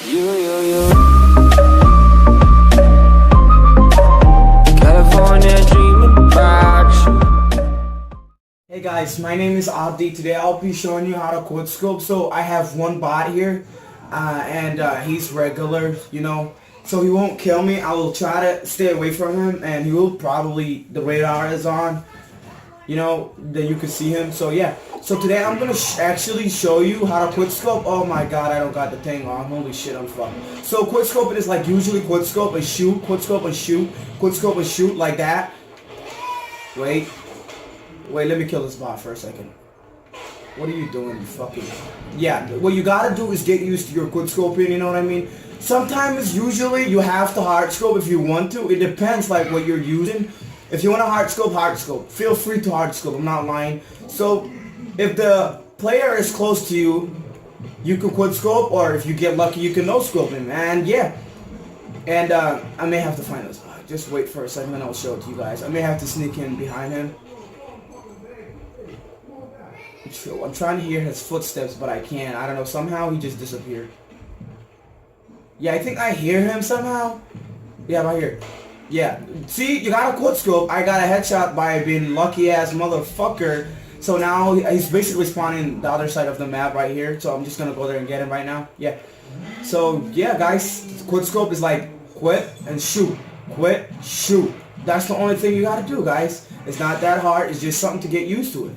You. California dreaming about you. Hey guys, my name is Abdi. Today I'll be showing you how to Quickscope. So I have one bot here, and he's regular, you know, so he won't kill me. I will try to stay away from him, and he will probably, the radar is on, you know, then you can see him. So yeah, so today I'm gonna actually show you how to Quickscope. Oh my god, I don't got the thing on. Holy shit, I'm fucked. So Quickscope, it is like usually Quickscope and shoot, Quickscope and shoot, Quickscope and shoot, like that. Wait, let me kill this bot for a second. What are you doing, you fucking... Yeah, what you gotta do is get used to your Quickscoping, you know what I mean? Sometimes, usually, you have to hardscope if you want to. It depends, like, what you're using. If you want to hardscope. Feel free to hardscope, I'm not lying. So, if the player is close to you, you can Quickscope, or if you get lucky, you can no-scope him, and yeah. And, I may have to find this bot. Just wait for a second, and I'll show it to you guys. I may have to sneak in behind him. I'm trying to hear his footsteps, but I can't. I don't know. Somehow he just disappeared. Yeah, I think I hear him somehow. Yeah, right here. Yeah. See, you got a Quickscope. I got a headshot by being lucky ass motherfucker. So now he's basically spawning the other side of the map right here. So I'm just gonna go there and get him right now. Yeah. So yeah, guys, Quickscope is like quit and shoot, quit, shoot. That's the only thing you gotta do, guys. It's not that hard. It's just something to get used to it.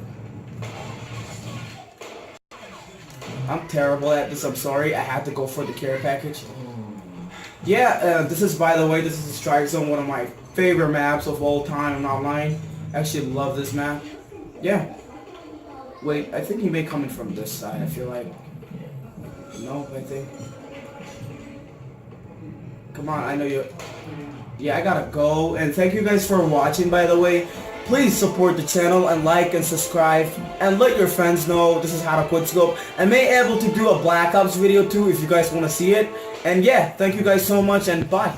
I'm terrible at this, I'm sorry. I had to go for the care package. Yeah, this is, by the way, this is the Strike Zone, one of my favorite maps of all time. I'm not lying. I actually love this map. Yeah. Wait, I think he may come in from this side, I feel like. No, I think. Come on, I know you. Yeah, I gotta go. And thank you guys for watching, by the way. Please support the channel and like and subscribe and let your friends know this is how to Quickscope. I may able to do a Black Ops video too if you guys want to see it. And yeah, thank you guys so much and bye.